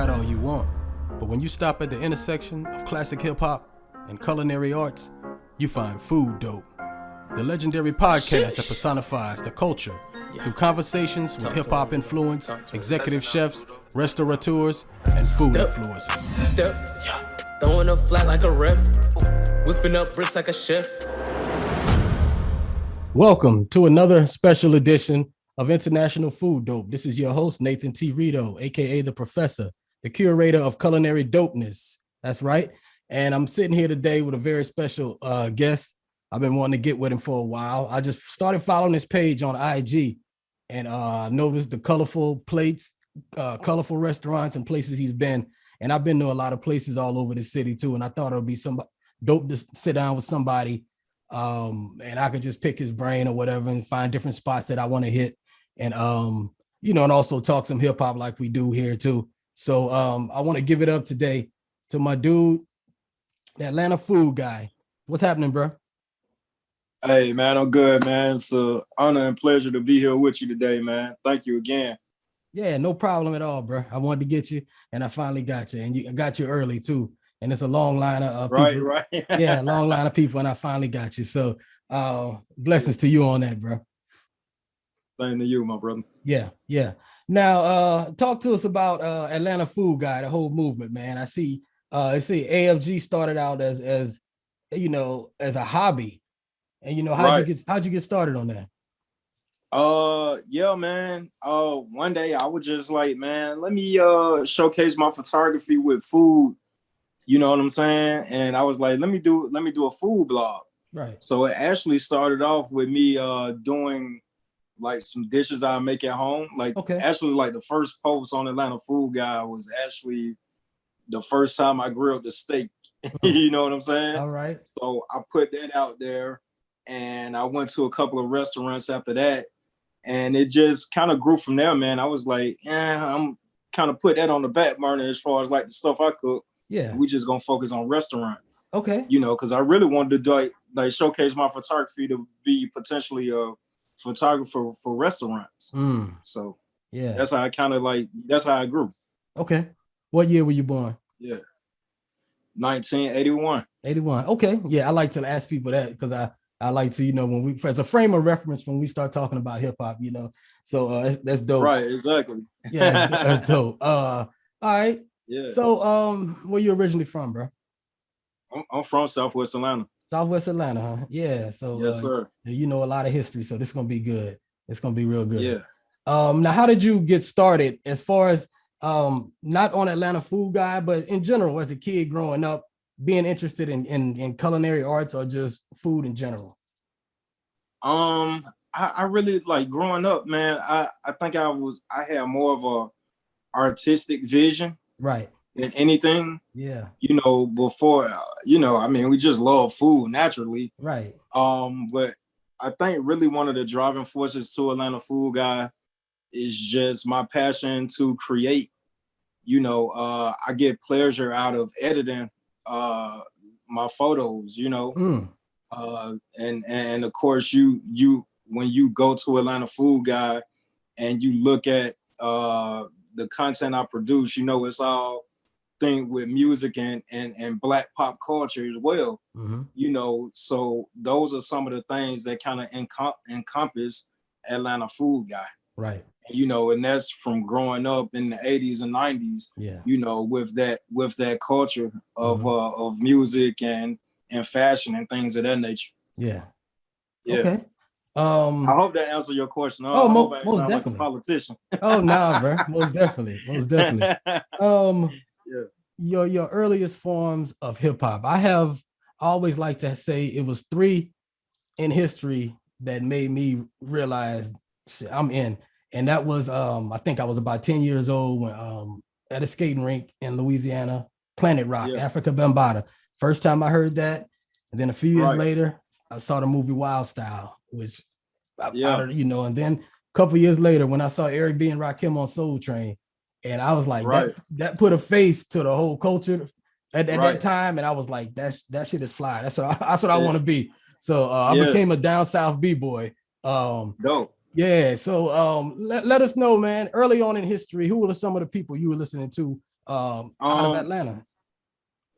try it all you want, but when you stop at the intersection of classic hip-hop and culinary arts, you find FoodDope, the legendary podcast that personifies the culture through conversations with hip-hop influence, executive chefs, restaurateurs, and food influencers. Throwing up flat like a ref, whipping up bricks like a chef. Welcome to another special edition of International FoodDope. This is your host, Nathan T. Rideaux, aka the Professor, the curator of culinary dopeness. That's right. And I'm sitting here today with a very special guest. I've been wanting to get with him for a while. I just started following his page on IG and noticed the colorful plates, colorful restaurants and places he's been. And I've been to a lot of places all over the city too. And I thought it would be some dope to sit down with somebody and I could just pick his brain or whatever and find different spots that I want to hit. And, and also talk some hip hop like we do here too. So I want to give it up today to my dude, the Atlanta food guy. What's happening, bro? Hey, man, I'm good, man. It's an honor and pleasure to be here with you today, man. Thank you again. Yeah, no problem at all, bro. I wanted to get you, and I finally got you, and I got you early too. And it's a long line of people. Right. Yeah, long line of people, and I finally got you. So blessings to you on that, bro. Same to you, my brother. Yeah. Now, talk to us about Atlanta Food Guy, the whole movement, man. I see AFG started out as as a hobby, and how'd you get started on that? Yeah, man. One day I was just like, man, let me showcase my photography with food. You know what I'm saying? And I was like, let me do a food blog. Right. So it actually started off with me doing like some dishes I make at home. Like actually like the first post on Atlanta Food Guy was actually the first time I grilled the steak. You know what I'm saying? All right. So I put that out there and I went to a couple of restaurants after that. And it just kind of grew from there, man. I was like, I'm kind of put that on the back burner as far as like the stuff I cook. Yeah. We just gonna focus on restaurants. Okay. Because I really wanted to like showcase my photography to be potentially a photographer for restaurants. So yeah, that's how I grew. Okay. What year were you born? Yeah. 1981. 81. Okay. Yeah, I like to ask people that because I like to, when we, as a frame of reference, when we start talking about hip hop, so that's dope. Right, exactly. Yeah, that's dope. All right. Yeah. So, where you originally from, bro? I'm from Southwest Atlanta. Southwest Atlanta, huh? Yeah. So, yes, sir. You know a lot of history, so this is gonna be good. It's gonna be real good. Yeah. Now, how did you get started? As far as not on Atlanta Food Guy, but in general, as a kid growing up, being interested in culinary arts or just food in general? I really like growing up, man. I think I had more of a artistic vision, right, than anything. Yeah. Before, we just love food naturally. Right. But I think really one of the driving forces to Atlanta Food Guy is just my passion to create. I get pleasure out of editing my photos, and of course you when you go to Atlanta Food Guy and you look at the content I produce, it's all thing with music and Black pop culture as well. So those are some of the things that kind of encompass Atlanta Food Guy. Right. And that's from growing up in the 80s and 90s, with that culture of music and fashion and things of that nature. Yeah. Okay. I hope that answered your question. Most definitely. Like a politician. Oh, nah, bro. Most definitely. Your earliest forms of hip hop. I always like to say it was 3 in history that made me realize shit, I'm in. And that was, I think I was about 10 years old when at a skating rink in Louisiana, Planet Rock, Africa Bambaataa. First time I heard that. And then a few years later, I saw the movie Wild Style, which, and then a couple years later, when I saw Eric B. and Rakim on Soul Train, and I was like, that put a face to the whole culture at that time. And I was like, that shit is fly. That's what I want to be. So I became a down South B-boy. Dope. Yeah. So let us know, man, early on in history, who were some of the people you were listening to out of Atlanta?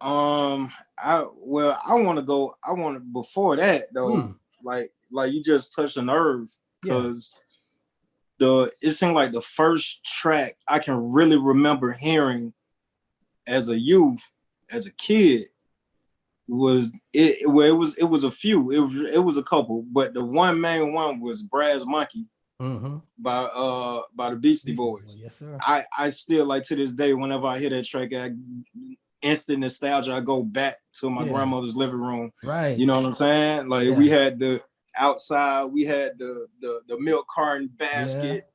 I want to before that though, like you just touched a nerve, because it seemed like the first track I can really remember hearing as a youth, as a kid, was it was a few, it was a couple, but the one main one was Brass Monkey by the Beastie Boys. Yes, sir. I still, like, to this day, whenever I hear that track, I instant nostalgia. I go back to my grandmother's living room. Right. You know what I'm saying? Like we had the outside, we had the milk carton basket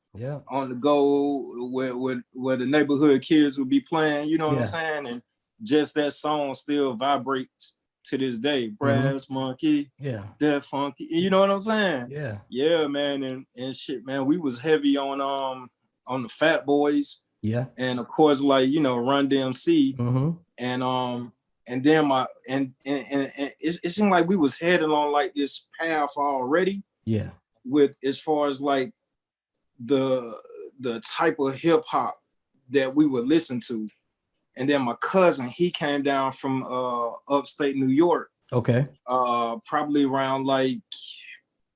on the go where the neighborhood kids would be playing, you know what I'm saying? And just that song still vibrates to this day. Brass Monkey, that funky, you know what I'm saying? Yeah, man. And shit, man, we was heavy on the Fat Boys. Yeah. And of course, like, you know, Run DMC. And then it seemed like we was heading on like this path already. Yeah. With as far as like the type of hip hop that we would listen to. And then my cousin, he came down from upstate New York. Okay. Probably around like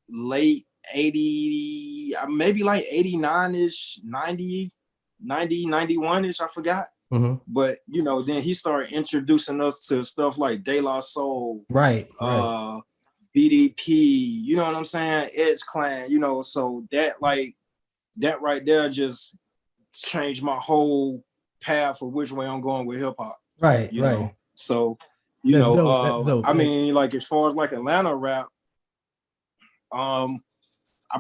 late 80, maybe like 89-ish, 90, 91-ish, I forgot. But, you know, then he started introducing us to stuff like De La Soul. Right. BDP, you know what I'm saying? Edge Clan, you know, so that right there just changed my whole path of which way I'm going with hip hop. Right. You know? So, you that's know, dope. I mean, like, as far as like Atlanta rap, I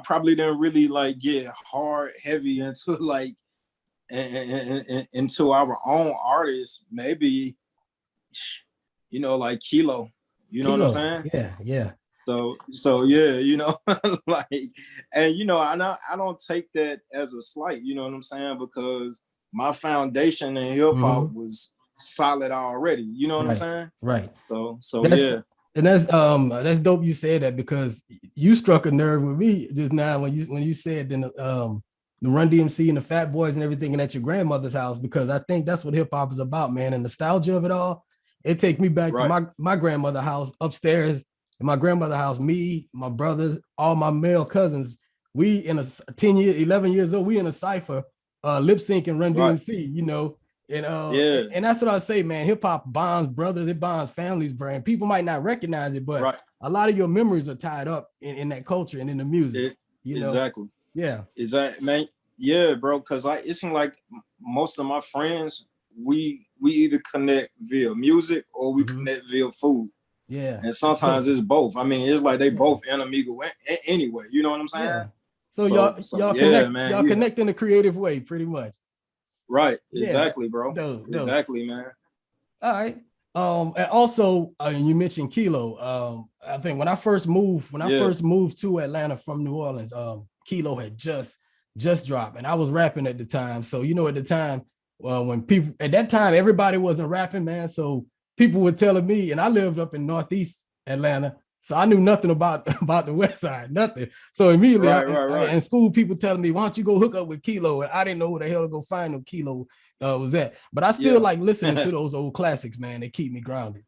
probably didn't really like get hard, heavy into like into our own artists, maybe, you know, like Kilo, you know what I'm saying? Yeah. So yeah, you know, like, and you know, I don't take that as a slight, you know what I'm saying? Because my foundation in hip hop was solid already, you know what I'm saying? Right. So yeah. And that's dope you said that, because you struck a nerve with me just now when you said the Run DMC and the Fat Boys and everything, and at your grandmother's house, because I think that's what hip hop is about, man. And nostalgia of it all. It take me back to my grandmother's house upstairs. In my grandmother's house, me, my brothers, all my male cousins, we in a 11 years old, we in a cipher, lip sync and Run DMC, you know. And and that's what I say, man. Hip hop bonds brothers, it bonds families, bro. People might not recognize it, but a lot of your memories are tied up in that culture and in the music. You know? Exactly. Yeah. Exactly, man. Yeah, bro. Cause like it seems like most of my friends, we either connect via music or we connect via food. Yeah. And sometimes it's both. I mean, it's like they both enemigo anyway. You know what I'm saying? Yeah. So y'all connect, man, y'all connect in a creative way, pretty much. Right. Exactly, bro. Dope. Exactly, man. All right. And also, you mentioned Kilo. I think when I first moved to Atlanta from New Orleans, Kilo had just dropped, and I was rapping at the time. So, you know, at the time, when people at that time, everybody wasn't rapping, man. So people were telling me, and I lived up in Northeast Atlanta, so I knew nothing about the West Side, nothing. So immediately, in school, people telling me, "Why don't you go hook up with Kilo?" And I didn't know who the hell to go find no Kilo was that. But I still like listening to those old classics, man. They keep me grounded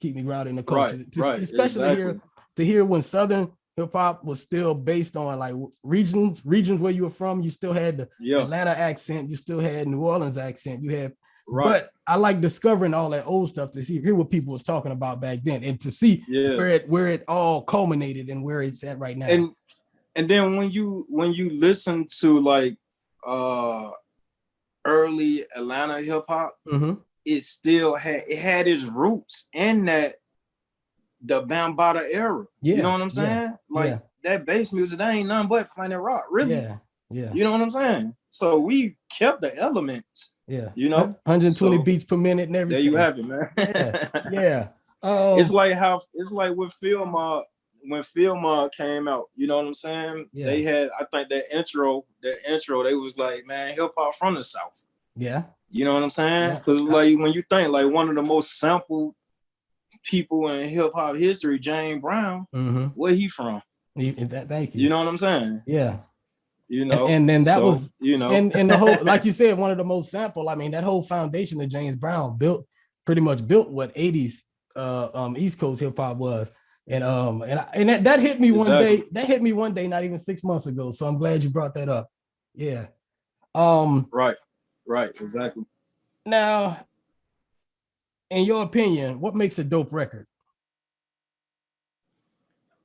in the culture, especially to hear when Southern hip hop was still based on like regions where you were from. You still had the Atlanta accent, you still had New Orleans accent, you had. But I like discovering all that old stuff to hear what people was talking about back then, and to see where it all culminated and where it's at right now. And then when you listen to like early Atlanta hip hop, it still had its roots in the Bambaataa era. You know what I'm saying? That bass music, that ain't nothing but Planet Rock, really. Yeah. You know what I'm saying? So we kept the elements. Yeah, you know, 120 beats per minute and everything. There you have it, man. Yeah. It's like with Film when Film came out, you know what I'm saying? Yeah. They had, I think that intro, they was like, man, hip hop from the South. Yeah. You know what I'm saying? Because like when you think like one of the most sampled people in hip hop history, James Brown, where he from? Thank you. You know what I'm saying? Yeah. you know. And then that was, you know, and the whole, like you said, one of the most sample. I mean, that whole foundation of James Brown pretty much built what 80s East Coast hip hop was. And that hit me one day. That hit me one day, not even 6 months ago. So I'm glad you brought that up. Yeah. Right, exactly. Now, in your opinion, what makes a dope record?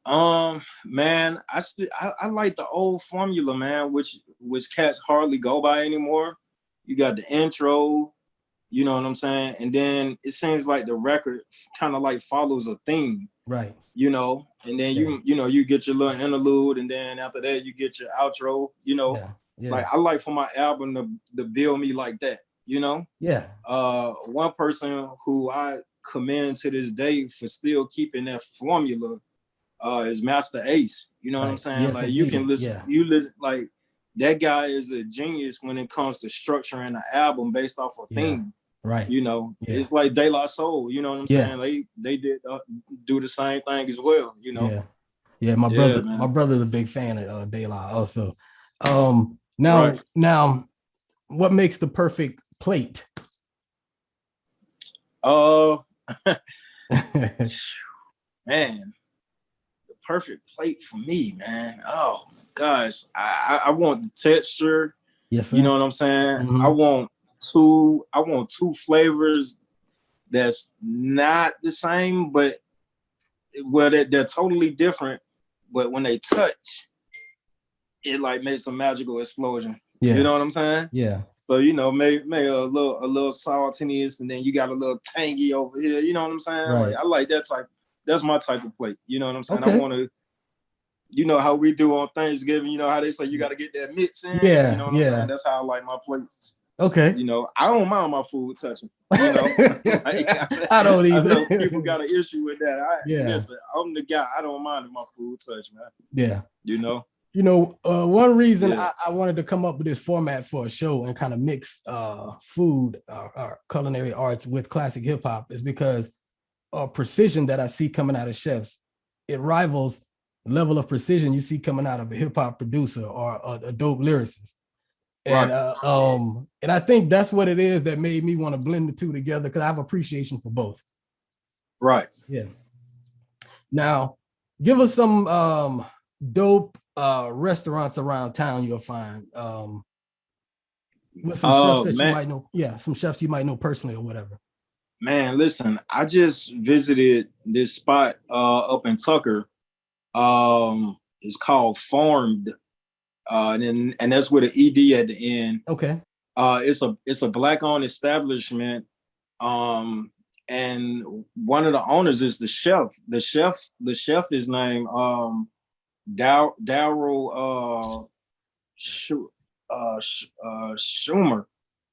Man, I like the old formula, man, which cats hardly go by anymore. You got the intro, you know what I'm saying? And then it seems like the record kind of like follows a theme. Right. You know, and then you get your little interlude, and then after that you get your outro, you know. Yeah. Like I like for my album to build me like that, you know? Yeah. One person who I commend to this day for still keeping that formula is Master Ace. You know what I'm saying? Yes, like indeed. you can listen, you listen, like that guy is a genius when it comes to structuring an album based off a theme. Right. You know, it's like De La Soul, you know what I'm saying? They did do the same thing as well, you know. Yeah, my brother's a big fan of De La also. Now what makes the perfect plate? Man, the perfect plate for me, man. Oh gosh, I want the texture. Yes, sir. You know what I'm saying? Mm-hmm. I want two flavors that's not the same, but they're totally different. But when they touch, it like makes a magical explosion. Yeah. You know what I'm saying? Yeah. So you know, make a little saltiness, and then you got a little tangy over here. You know what I'm saying? Right. Like I like that type. That's my type of plate. You know what I'm saying? Okay. I want to. You know how we do on Thanksgiving. You know how they say you got to get that mix in. Yeah. You know what I'm saying? That's how I like my plates. Okay. You know, I don't mind my food touching. You know, I don't either. I know people got an issue with that. Listen, I'm the guy. I don't mind if my food touch, man. Yeah. You know. One reason I wanted to come up with this format for a show and kind of mix food or culinary arts with classic hip hop is because precision that I see coming out of chefs, it rivals the level of precision you see coming out of a hip hop producer or a dope lyricist. And and I think that's what it is that made me want to blend the two together, because I have appreciation for both. Right. Yeah. Now, give us some dope restaurants around town you'll find. With some chefs that you might know. Yeah, some chefs you might know personally or whatever. Man, listen, I just visited this spot up in Tucker. It's called Farmed. And that's with an ED at the end. Okay. It's a Black-owned establishment. And one of the owners is the chef. The chef is named Daryl Schumer.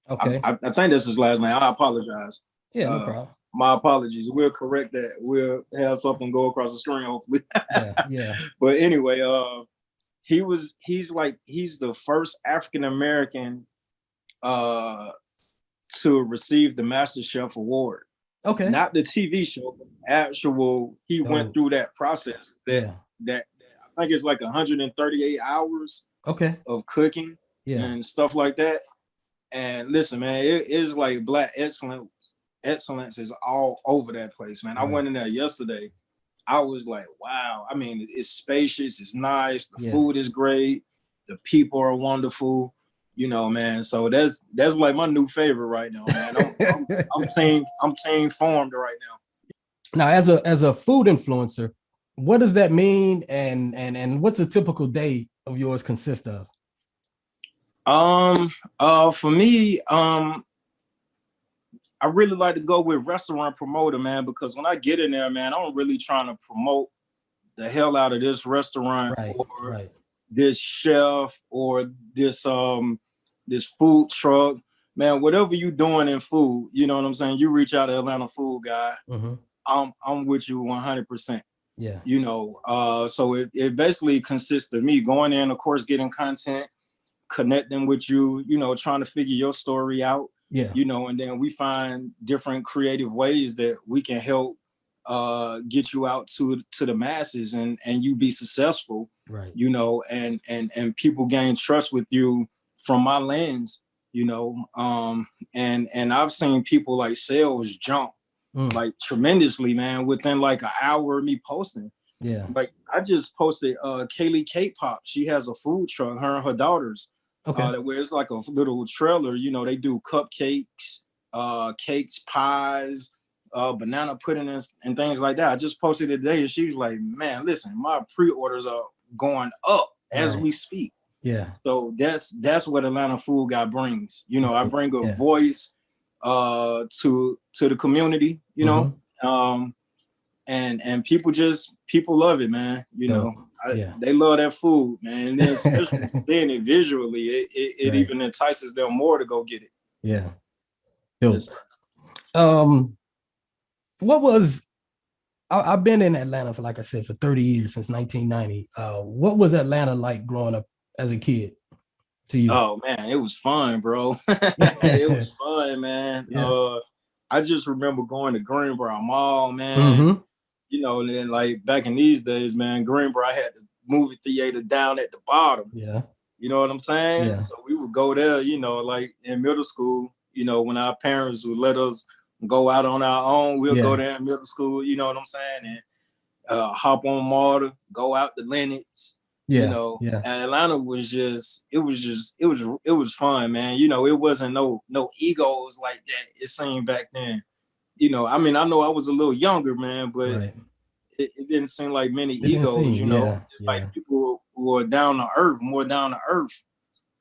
Okay. I think that's his last name. I apologize. Yeah, no problem. My apologies. We'll correct that. We'll have something go across the screen, hopefully. Yeah. But anyway, he's the first African American to receive the Master Chef Award. Okay. Not the TV show, but actual. He went through that process. That I think it's like 138 hours. Okay. Of cooking and stuff like that. And listen, man, it is like Black excellence is all over that place, man. Right. I went in there yesterday. I was like, wow. I mean, it's spacious, it's nice, the food is great, the people are wonderful, you know, man. So that's like my new favorite right now, man. I'm team Farmed right now. Now, as a food influencer, what does that mean, and what's a typical day of yours consist of? For me, I really like to go with restaurant promoter, man, because when I get in there, man, I'm really trying to promote the hell out of this restaurant or this chef or this food truck, man. Whatever you doing in food, you know what I'm saying? You reach out to Atlanta Food Guy. Mm-hmm. I'm with you 100%. Yeah. You know, so it basically consists of me going in, of course, getting content, connecting with you, you know, trying to figure your story out. Yeah. You know, and then we find different creative ways that we can help get you out to the masses and you be successful, right. you know, and people gain trust with you from my lens, you know. And I've seen people like sales jump like tremendously, man, within like an hour of me posting. Yeah. Like I just posted Kaylee Cake Pop. She has a food truck, her and her daughters. Okay. Where it's like a little trailer, you know, they do cupcakes, cakes, pies, banana pudding and things like that. I just posted it today and she was like, man, listen, my pre-orders are going up as we speak. Yeah. So that's what Atlanta Food Guy brings. You know, I bring a voice to the community, you know. And people love it, man. You know, they love that food, man. And then especially seeing it visually, it even entices them more to go get it. Yeah. Dope. What was I've been in Atlanta for, like I said, for 30 years, since 1990. What was Atlanta like growing up as a kid to you? Oh man, it was fun, bro. It was fun, man. Yeah. I just remember going to Greenboro Mall, man. You know, and then like back in these days, man, Greenboro had the movie theater down at the bottom. Yeah. You know what I'm saying? Yeah. So we would go there, you know, like in middle school, you know, when our parents would let us go out on our own, we'll go there in middle school, you know what I'm saying? And hop on MARTA, go out to Lennox. You know, Atlanta was it was fun, man. You know, it wasn't no egos like that. It seemed back then. You know, I mean, I know I was a little younger, man, but it didn't seem like many egos, you know. It's like people who were down to earth, more down to earth.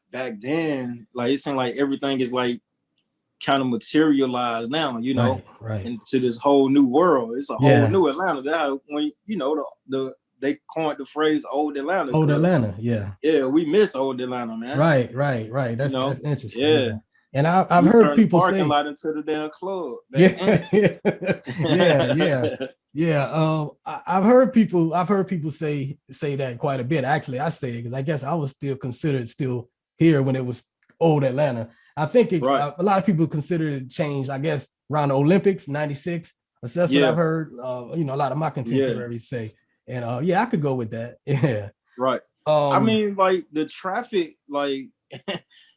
Back then, like it seemed like everything is like kind of materialized now, you know, into this whole new world. It's a whole new Atlanta. That when you know they coined the phrase "old Atlanta." Old Atlanta, yeah, we miss old Atlanta, man. Right. That's interesting. Yeah. And I've heard people say parking lot into the damn club. I've heard people say that quite a bit. Actually, I say it because I guess I was still considered here when it was old Atlanta. I think a lot of people consider it changed, I guess, around the Olympics, 96. So that's what I've heard, you know, a lot of my contemporaries say. And I could go with that. Yeah. Right. I mean, like the traffic, like,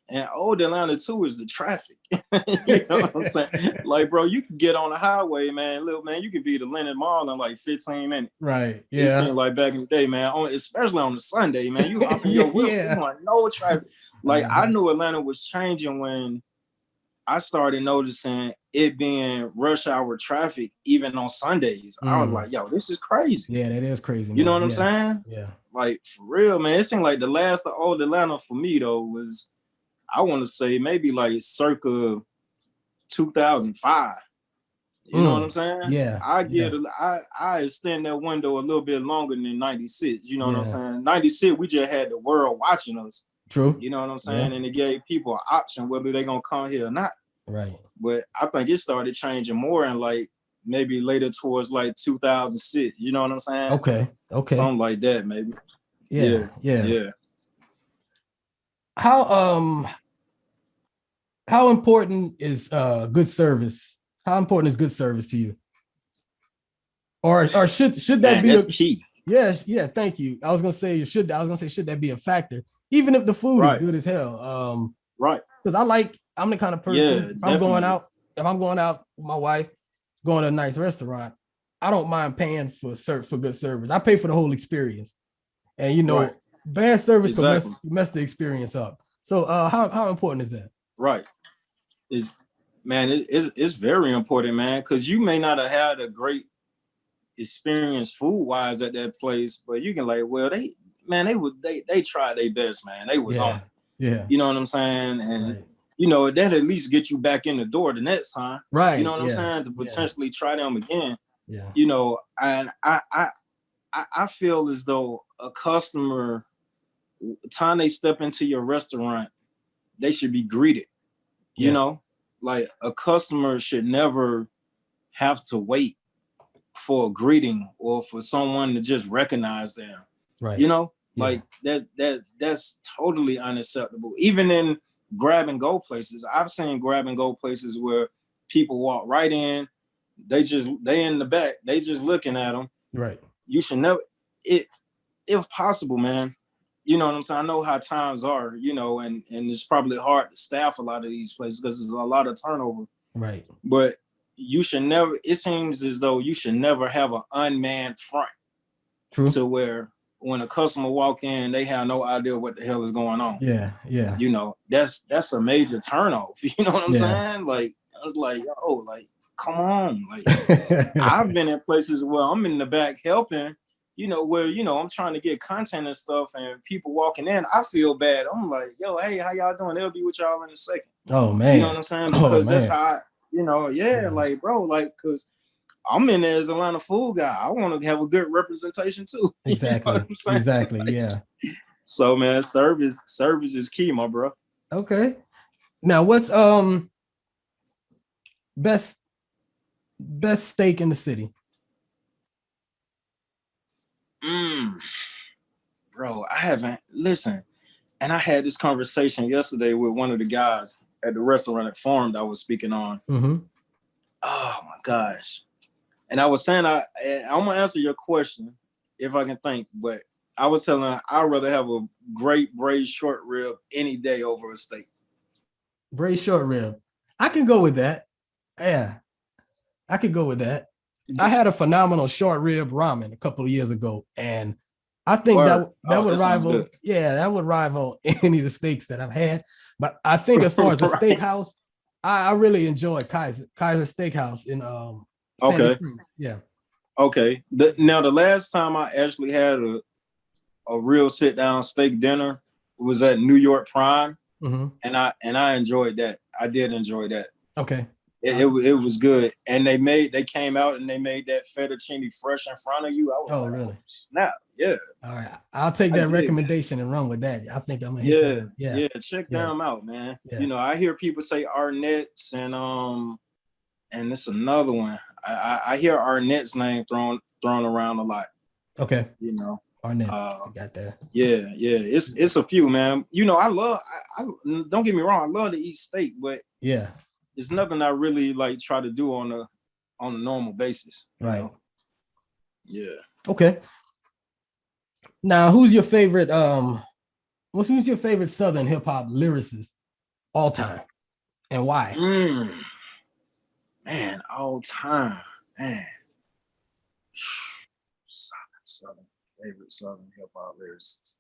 and old Atlanta too is the traffic. You know what I'm saying? Like, bro, you can get on the highway, man. Little man, you could be to Lennon Mall in like 15 minutes. Right. Yeah. It seemed like back in the day, man. Especially on the Sunday, man. You hop in your whip, you want no traffic. Like I knew Atlanta was changing when I started noticing it being rush hour traffic even on Sundays. I was like, yo, this is crazy. Yeah, that is crazy. You know what I'm saying? Yeah. Like for real, man. It seemed like the last of old Atlanta for me though was, I want to say maybe like circa 2005. You know what I'm saying? Yeah. I extend that window a little bit longer than 96. You know what I'm saying? 96, we just had the world watching us. True. You know what I'm saying? And it gave people an option whether they're gonna come here or not. Right. But I think it started changing more in like maybe later towards like 2006. You know what I'm saying? Okay. Something like that, maybe. Yeah. How important is good service? How important is good service to you? Or should that be key? Yes, thank you. I was gonna say should that be a factor? Even if the food is good as hell. Right. Because I'm the kind of person, if I'm going out with my wife, going to a nice restaurant, I don't mind paying for good service. I pay for the whole experience. And you know, bad service can mess the experience up. So how important is that? Right. It's very important, man, because you may not have had a great experience food-wise at that place, but you can they tried their best, man. They was on it. Yeah. You know what I'm saying? And you know, that at least get you back in the door the next time. Right. You know what I'm saying? To potentially try them again. Yeah. You know, and I feel as though a customer, the time they step into your restaurant, they should be greeted. You know, like a customer should never have to wait for a greeting or for someone to just recognize them. Right. You know, like that's totally unacceptable. Even in grab and go places, I've seen grab and go places where people walk right in, they in the back, they just looking at them. Right. You should never, if possible, man. You know what I'm saying? I know how times are, you know, and it's probably hard to staff a lot of these places because there's a lot of turnover. Right. But you should never, it seems as though you should never have an unmanned front. True. To where when a customer walk in, they have no idea what the hell is going on. Yeah. You know, that's a major turnoff. You know what I'm saying? Like, I was like, yo, like, come on. Like, I've been in places where I'm in the back helping, you know, where, you know, I'm trying to get content and stuff and people walking in, I feel bad. I'm like, yo, hey, how y'all doing? They'll be with y'all in a second. Oh, man. You know what I'm saying? Because that's how you know, like, bro, like, because I'm in there as Atlanta food guy. I want to have a good representation too. Exactly. You know what I'm saying? Exactly. Like, yeah. So, man, service is key, my bro. Okay. Now, what's best steak in the city? Bro, I haven't listen. And I had this conversation yesterday with one of the guys at the restaurant at Farm that I was speaking on. Mm-hmm. Oh my gosh. And I was saying I'm gonna answer your question if I can think, but I was telling her I'd rather have a great braised short rib any day over a steak. Braised short rib. I can go with that. Yeah. I could go with that. I had a phenomenal short rib ramen a couple of years ago, and I think that would rival. Yeah, that would rival any of the steaks that I've had. But I think as far as a steakhouse, I really enjoy Kaiser Steakhouse in Sandy Springs. Yeah. Okay. Now the last time I actually had a real sit down steak dinner was at New York Prime, and I enjoyed that. I did enjoy that. Okay. It was good, and they came out and they made that fettuccine fresh in front of you. I was like, really? Snap, yeah. All right, I'll take that recommendation and run with that. I think I'm gonna hit yeah. Check them out, man. Yeah. You know, I hear people say Arnett's and it's another one. I hear Arnett's name thrown around a lot. Okay, you know, Arnett's. Got that. Yeah. It's a few, man. You know, I don't get me wrong, I love to eat steak, but yeah. It's nothing I really like try to do on a normal basis. Right. Know? Yeah. Okay. Now, who's your favorite Southern hip hop lyricist all time, and why? Man, all time, man. Southern favorite Southern hip hop lyricist.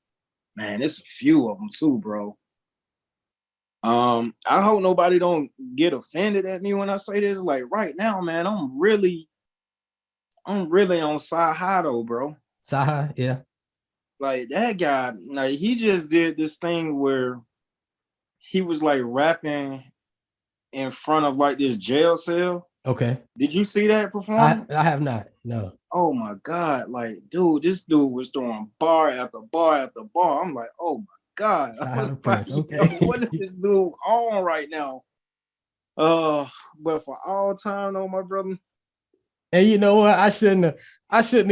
Man, it's a few of them too, bro. I hope nobody don't get offended at me when I say this. Like right now, man, I'm really on Rideaux, bro. Saha, yeah. Like that guy, like he just did this thing where he was like rapping in front of like this jail cell. Okay. Did you see that performance? I have not. No. Oh my God. Like, dude, this dude was throwing bar after bar after bar. I'm like, oh my God. Like, okay. What is this dude on right now? But for all time though, my brother. And you know what? I shouldn't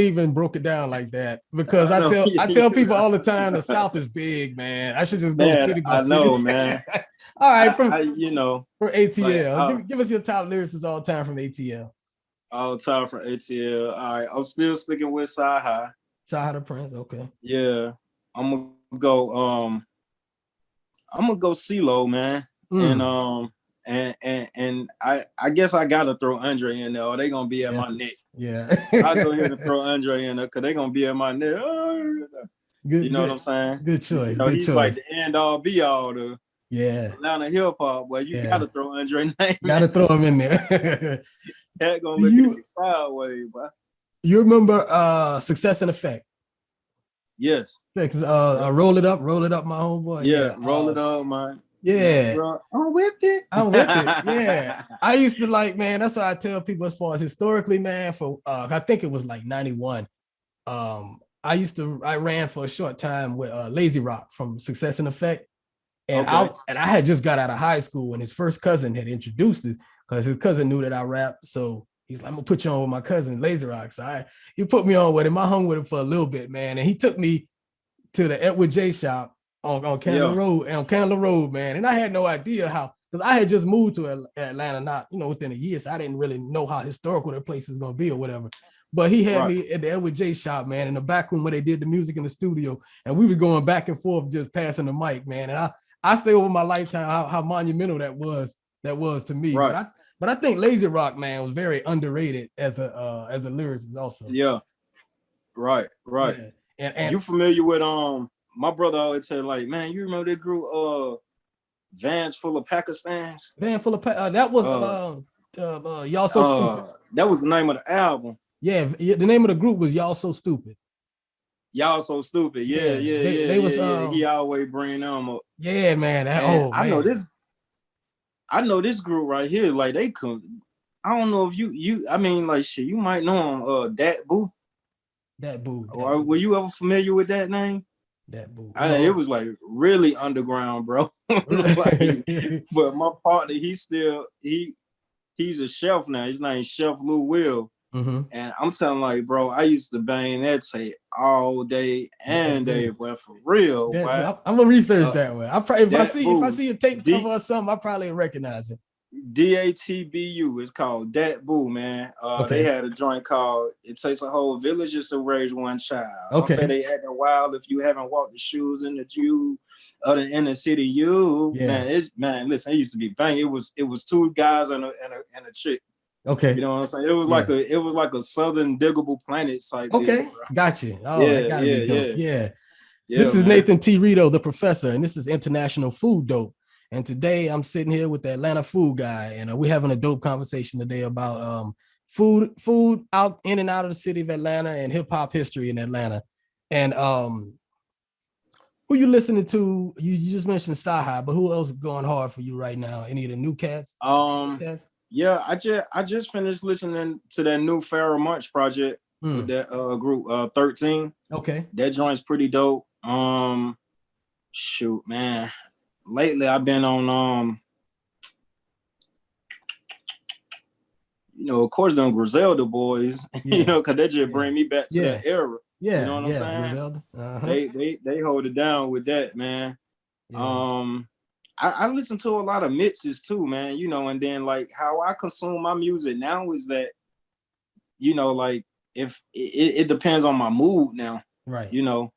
even broke it down like that, because I tell people all the time the South is big, man. I should just go city by city. I know, man. All right, from ATL. Like, give us your top lyricists all time from ATL. All time from ATL. All right, I'm still sticking with Saha. Saha the Prince, okay. Yeah, I'm gonna go CeeLo, man. And I guess I gotta throw Andre in there, or they gonna be at my neck. Yeah, I go ahead and throw Andre in there because they gonna be at my neck. You know what I'm saying? Good choice. You know, he's like the end all be all to Atlanta hip hop. Well, you gotta throw Andre name. Gotta throw him in there. That gonna look at you sideways, bro. You remember Success and Effect? Yes. Roll it up, my homeboy. Yeah, roll it up, man. Yeah, bro, I'm with it. Yeah, I used to like, man. That's what I tell people as far as historically, man. For I think it was like 91. I ran for a short time with Lazy Rock from Success and Effect, and I had just got out of high school, and his first cousin had introduced us because his cousin knew that I rapped. So he's like, I'm gonna put you on with my cousin Lazy Rock. So he put me on with him. I hung with him for a little bit, man, and he took me to the Edward J shop on Candler Road, man. And I had no idea how because I had just moved to Atlanta, not within a year, so I didn't really know how historical that place was gonna be or whatever. But he had me at the Edward J shop, man, in the back room where they did the music in the studio, and we were going back and forth just passing the mic, man. And I say over my lifetime how monumental that was to me. Right. But I think Lazy Rock, man, was very underrated as a lyricist also. Yeah. Right. Yeah. And you familiar with my brother always said, like, man, you remember that group Vans Full of Pakistans? Van Full of that was Y'all So Stupid. That was the name of the album. Yeah, the name of the group was Y'all So Stupid. Y'all So Stupid. Yeah. They was, he always bring them up. Yeah, man. I know this group right here. Like they could. I don't know if you. I mean, like shit. You might know him. Dat Boo. Were you ever familiar with that name? Dat Boo. It was like really underground, bro. Like, but my partner, he's a chef now. His name's Chef Lou Will. Mm-hmm. And I'm telling like, bro, I used to bang that tape all day and day, but for real. I'm gonna research that one. If I see a tape cover or something, I probably recognize it. DATBU is called Dat Boo, man. They had a joint called "It Takes a Whole Village Just to Raise One Child." Okay. Don't say they acting wild if you haven't walked the shoes in the Jew of the inner city. Man, listen, it used to be bang. It was two guys and a chick. Okay. You know what I'm saying? It was like a Southern Diggable Planet type. Okay. Deal, Gotcha. Oh, yeah. This is Nathan T. Rideaux, the professor, and this is International Food Dope. And today I'm sitting here with the Atlanta food guy, and we're having a dope conversation today about food out in and out of the city of Atlanta and hip hop history in Atlanta. And who you listening to? You just mentioned Saha, but who else is going hard for you right now? Any of the new cats? Yeah, I just finished listening to that new Pharaoh Munch project with that group 13. Okay. That joint's pretty dope. Shoot, man. Lately I've been on of course them Griselda boys, because they just bring me back to that era. Yeah, you know what I'm saying? Griselda. Uh-huh. They hold it down with that, man. Yeah. I listen to a lot of mixes too, man, and then like how I consume my music now is that, like if it depends on my mood now, right? Exactly.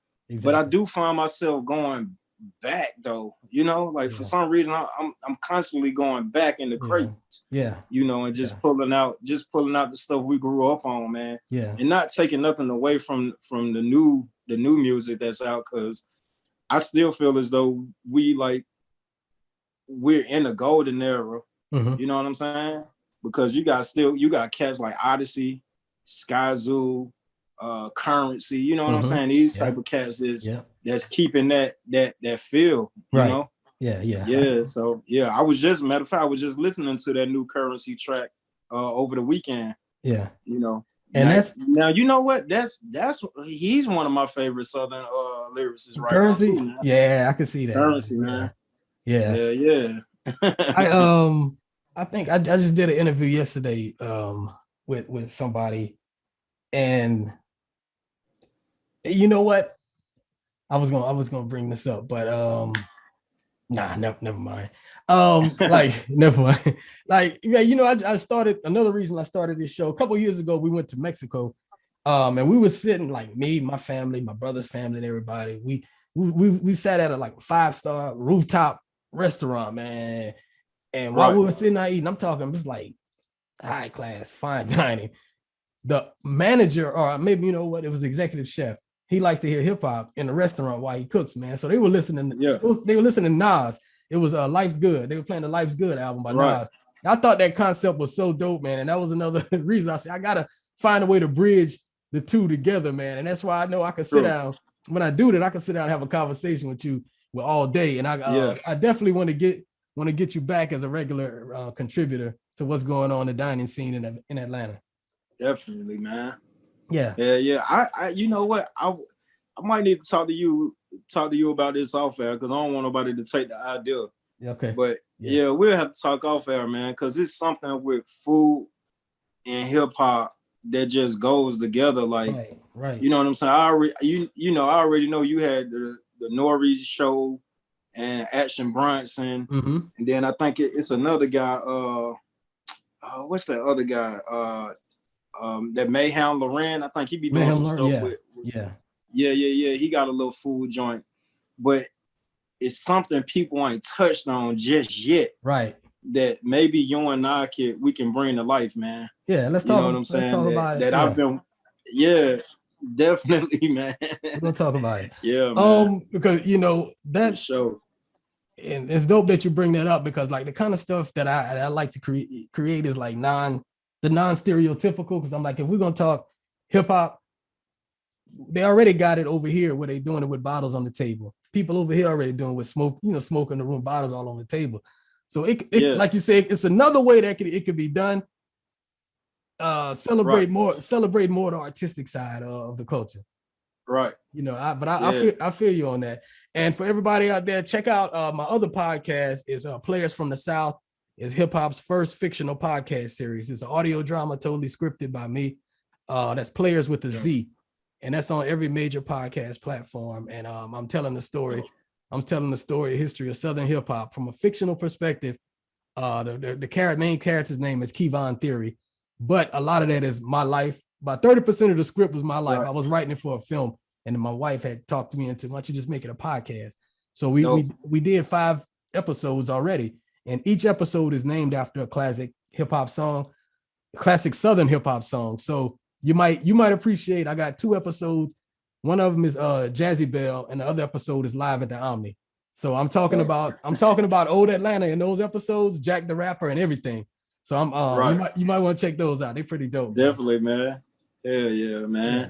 But I do find myself going back though, for some reason I'm constantly going back in the crates, and just pulling out the stuff we grew up on, man, and not taking nothing away from the new music that's out, because I still feel as though we're in a golden era. You know what I'm saying? Because you got cats like Odyssey, Sky Zoo, Currency, you know what I'm saying? These type of cats that's keeping that feel, you know? Yeah. So I was just, matter of fact, I was just listening to that new Currency track over the weekend. Yeah. And that's now, you know what? He's one of my favorite Southern lyricists right Currency? now too, man. Yeah, I can see that. Currency, man. Yeah. I think I just did an interview yesterday with somebody, and you know what? I was gonna bring this up, but never mind. Never mind. I started, another reason I started this show a couple years ago. We went to Mexico, and we were sitting, like me, my family, my brother's family, and everybody. We sat at a 5-star rooftop restaurant, man. And while we were sitting there eating, I'm talking just like high class, fine dining. The manager, or maybe it was executive chef, he likes to hear hip hop in the restaurant while he cooks, man. So they were listening. They were listening to Nas. It was Life's Good. They were playing the Life's Good album by Nas. I thought that concept was so dope, man. And that was another reason I said I gotta find a way to bridge the two together, man. And that's why I know I can sit down. When I do that, I can sit down and have a conversation with you all day. And I definitely want to get you back as a regular contributor to what's going on in the dining scene in Atlanta. Definitely, man. Yeah. I you know what? I might need to talk to you about this off air, because I don't want nobody to take the idea. Okay. But we'll have to talk off air, man, because it's something with food and hip hop that just goes together. Like, right. You know what I'm saying? I already know you had the Nori show, and Action Bronson. Mm-hmm. And then I think it's another guy. What's that other guy? That Mayhem Loren. I think he be doing some stuff with. Yeah. He got a little food joint, but it's something people ain't touched on just yet. Right. That maybe you and I we can bring to life, man. Yeah, let's talk. You know what I'm saying? Let's talk about it. I've been. Yeah, definitely, man. We're gonna talk about it. Yeah, man. Because that's show. And it's dope that you bring that up, because like the kind of stuff that I like to create is like non-stereotypical, because I'm like, if we're gonna talk hip hop, they already got it over here where they doing it with bottles on the table. People over here already doing with smoke, smoke in the room, bottles all on the table. So it like you say, it's another way that it could be done. Celebrate more the artistic side of the culture. Right. I feel you on that. And for everybody out there, check out my other podcast is Players from the South. Is hip hop's first fictional podcast series. It's an audio drama totally scripted by me. That's Players with a Z. And that's on every major podcast platform. And I'm telling the story. History of Southern hip hop from a fictional perspective. The main character's name is Kevon Theory, but a lot of that is my life. About 30% of the script was my life. Right. I was writing it for a film, and then my wife had talked me into, why don't you just make it a podcast? So we did 5 episodes already, and each episode is named after a classic hip hop song, classic Southern hip hop song. So you might appreciate. I got 2 episodes. One of them is Jazzy Bell, and the other episode is Live at the Omni. So I'm talking about old Atlanta in those episodes, Jack the Rapper and everything. So I'm you might want to check those out. They're pretty dope. Definitely, man. Hell yeah, man. Yeah.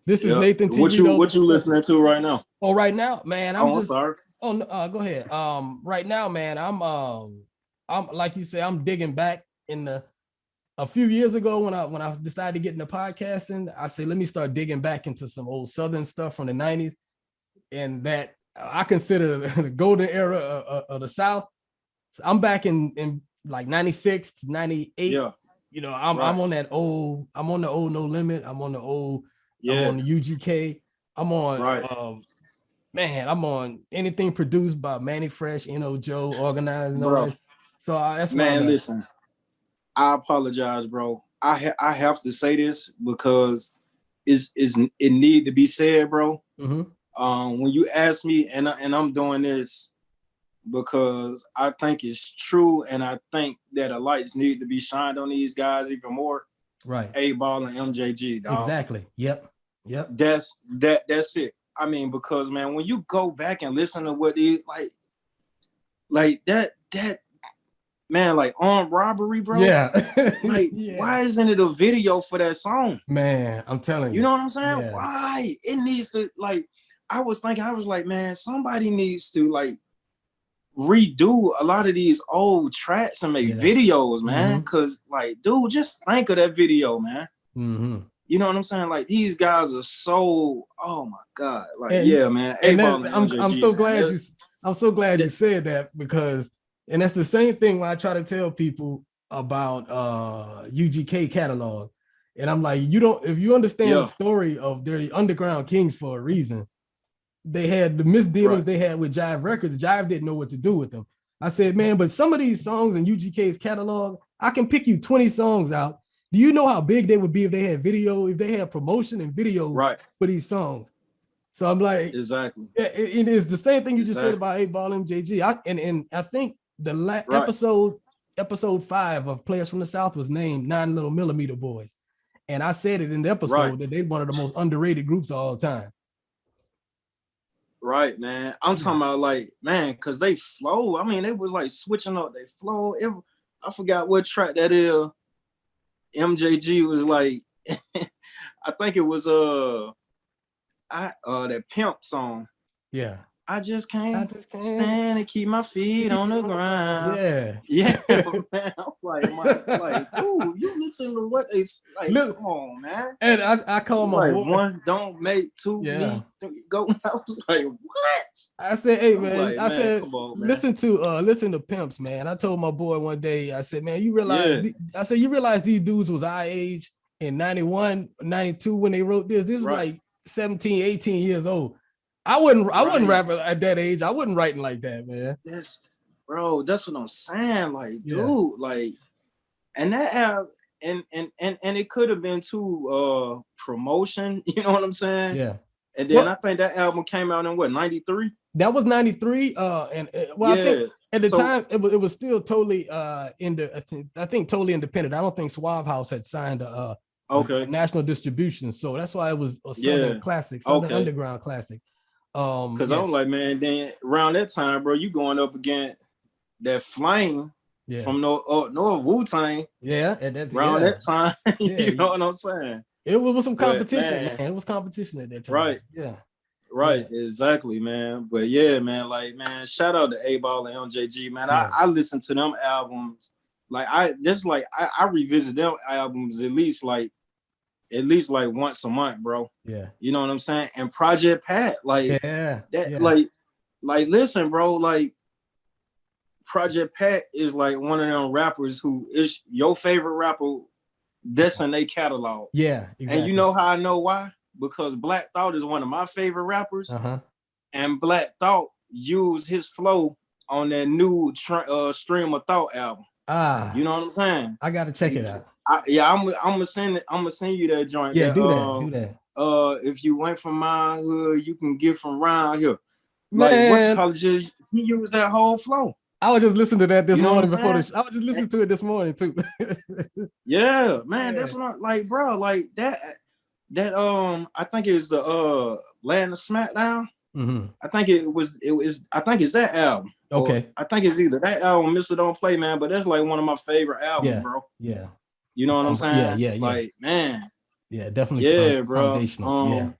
This is Nathan T. What you listening to right now? Oh, right now, man. I'm sorry. Oh, no, go ahead. Right now, man, I'm like you say, I'm digging back a few years ago when I decided to get into podcasting. I say, let me start digging back into some old Southern stuff from the 90s, and that I consider the golden era of the South. So I'm back in like 96 to 98. Yeah. I'm on that old, I'm on the old No Limit. I'm on the old, I'm on the UGK. I'm on, I'm on anything produced by Manny Fresh, Joe, Organized Noise. So that's man, listen, I apologize, bro. I have to say this because it need to be said, bro. Mm-hmm. When you ask me, and I'm doing this because I think it's true, and I think that the lights need to be shined on these guys even more. Right. A-Ball and MJG, dog. Exactly. Yep. That's it. I mean, because man, when you go back and listen to what they like that man, like Armed Robbery, bro. Yeah. Why isn't it a video for that song? Man, I'm telling you. You know what I'm saying? Yeah. Why? It needs to, I was like, man, somebody needs to redo a lot of these old tracks and make videos, man. Mm-hmm. Cause dude, just think of that video, man. Mm-hmm. You know what I'm saying? These guys are so, oh my God. Man. I'm so glad you said that, because, and that's the same thing when I try to tell people about UGK catalog. And I'm like, if you understand the story of their underground kings for a reason, they had the misdealings they had with Jive Records. Jive didn't know what to do with them. I said, man, but some of these songs in UGK's catalog, I can pick you 20 songs out. Do you know how big they would be if they had video, if they had promotion and video for these songs? So I'm like, exactly. It is the same thing you just said about 8-Ball MJG. And I think the episode 5 of Players from the South was named 9 Little Millimeter Boys. And I said it in the episode that they're one of the most underrated groups of all time. Right, man. I'm talking about man, because they flow. I mean, they was switching up. They flow. I forgot what track that is. MJG was I think it was that Pimp song. Yeah. I just can't stand and keep my feet on the ground. Yeah, man. I'm like, dude, you listen to what they look, come on, man. And I call my boy. 1 don't make 2 me go. I was like, what? I said, hey man, I said, come on, man. Listen to Pimps, man. I told my boy one day, I said, man, you realize you realize these dudes was our age in 91, 92 when they wrote this. This was 17, 18 years old. I wouldn't rap at that age. I wasn't writing like that, man. That's what I'm saying. Like, Yeah. dude, like, and that album, and it could have been too promotion, you know what I'm saying? Yeah. And then I think that album came out in what, 93? That was 93. I think at the time it was still totally I think totally independent. I don't think Suave House had signed a national distribution, so that's why it was a Southern classic, Southern underground classic. Because I was like, man, then around that time, bro, you going up against that Flame from North Wu-Tang. Yeah, and that's around that time. You know what I'm saying? It was some competition, man. It was competition at that time. Right. Yeah. Right, exactly, man. But yeah, man, like, man, shout out to A-Ball and MJG, man. I listen to them albums. Like, I revisit them albums at least like once a month, bro. Yeah. You know what I'm saying? And Project Pat, like, like, listen, bro, like, Project Pat is like one of them rappers who is your favorite rapper that's in their catalog. Yeah, exactly. And you know how I know why? Because Black Thought is one of my favorite rappers. And Black Thought used his flow on that new Stream of Thought album. You know what I'm saying? I gotta check it out. I'm gonna send you that joint. Yeah, do that. If you went from my hood, you can get from around here. Like, what's the college? He used that whole flow. I was just listening to that this morning before this. I was just listening to it this morning too. Yeah, man, that's what I like, bro. Like that I think it was the Land of Smackdown. I think I think it's that album. Okay. I think it's either that album, Mr. Don't Play, man, but that's like one of my favorite albums, bro. Yeah. You know what I'm saying? Yeah. Like, man. Yeah, definitely. Yeah, bro. Foundational.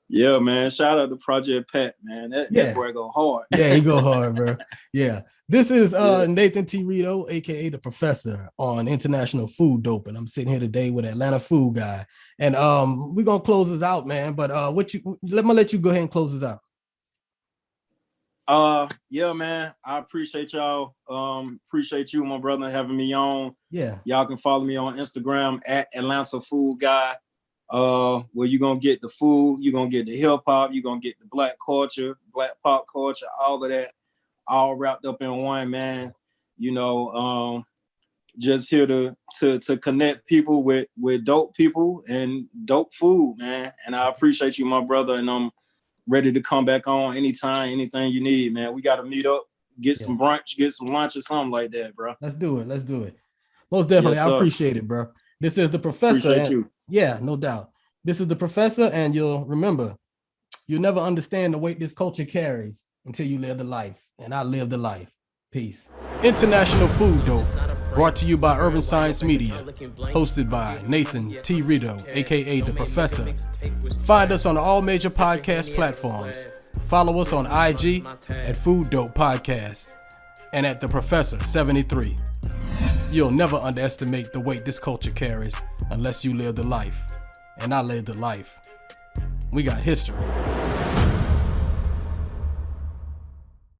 Yeah, man. Shout out to Project Pat, man. That boy go hard. Yeah, he go hard, bro. Yeah. This is Nathan T. Rideaux, aka the Professor, on International Food Dope, and I'm sitting here today with Atlanta Food Guy, and we're gonna close this out, man. But let me go ahead and close this out. Yeah, man. I appreciate y'all. Appreciate you, my brother, having me on. Yeah. Y'all can follow me on Instagram at Atlanta Food Guy. Where you're gonna get the food, you're gonna get the hip hop, you're gonna get the black culture, black pop culture, all of that, all wrapped up in one, man. You know, just here to connect people with dope people and dope food, man. And I appreciate you, my brother, and I'm ready to come back on anytime, anything you need, man. We got to meet up, get some brunch, get some lunch or something like that, bro. Let's do it. Most definitely. Yes, I appreciate it, bro. This is the Professor. Appreciate you. Yeah, no doubt. This is the Professor, and you'll never understand the weight this culture carries until you live the life. And I live the life. Peace. International Food Dope, brought to you by Urban Science Media, hosted by Nathan T. Rideaux, aka the Professor. Find us on all major podcast platforms. Follow us on IG at Food Dope Podcast and at the Professor 73. You'll never underestimate the weight this culture carries unless you live the life. And I live the life. We got history.